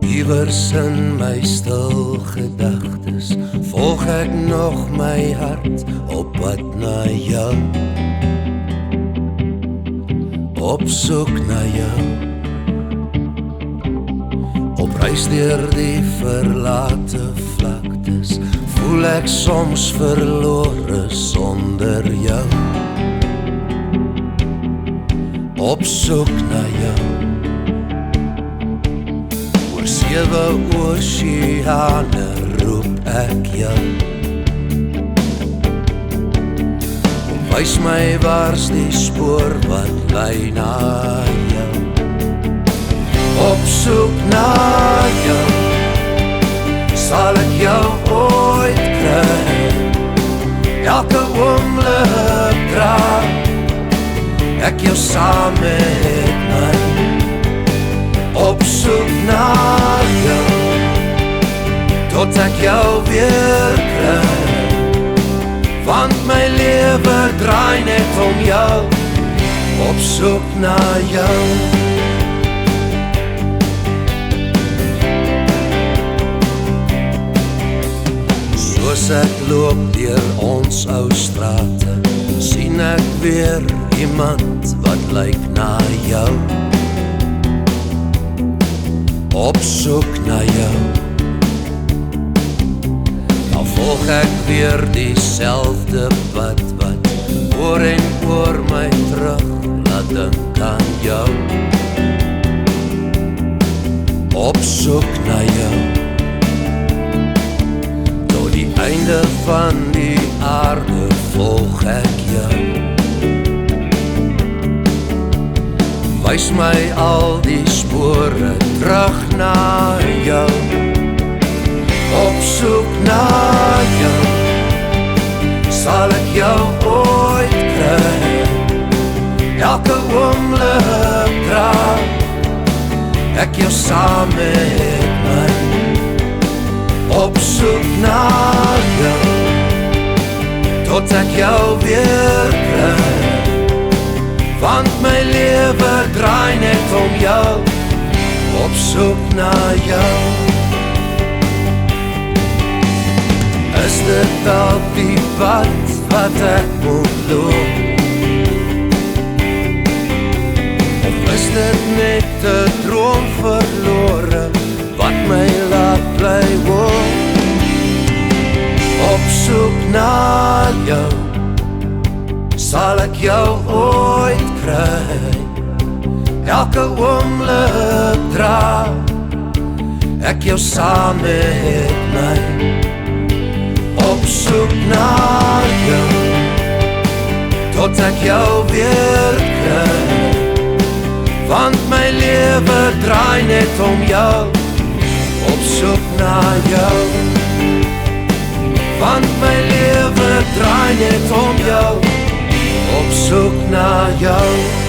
Iewers in my stil gedagtes volg ek nog my hart op pad na jou, op soek na jou, op reis deur die verlate vlaktes, voel ek soms verlore sonder jou, op soek na jou. Oor 7 oseane roep ek jou, kom wys my waar's die spoor wat lei na jou, op soek na jou, sal ek jou ooit kry, elke oomblik dra, ek jou saam met my, op soek na jou, tot ek jou weer kry, want my lewe draai net om jou, op soek na jou. Soos ek loop deur ons ou strate, sien ek weer iemand wat lyk na jou, op soek na jou. Dan volg ek weer dieselfde pad wat oor en oor my terug laat dink aan jou, op soek na jou. Tot die einde van die aarde volg ek jou, wys my al die spore terug na jou, op soek na jou, sal ek jou ooit kry, elke oomblik dra, ek jou saam met my, op soek na jou, tot ek jou weer kry, want my lewe draai net om jou, op soek na jou. Is dit al die pad wat ek moet loop, of is dit net 'n droom verlore, wat my laat bly woon, op soek na jou, sal ek jou ooit kry, elke oomblik dra, ek jou saam met my, op soek na jou, tot ek jou weer kry, want my lewe draai net om jou, op soek na jou, want my lewe draai net om jou, op soek na jou.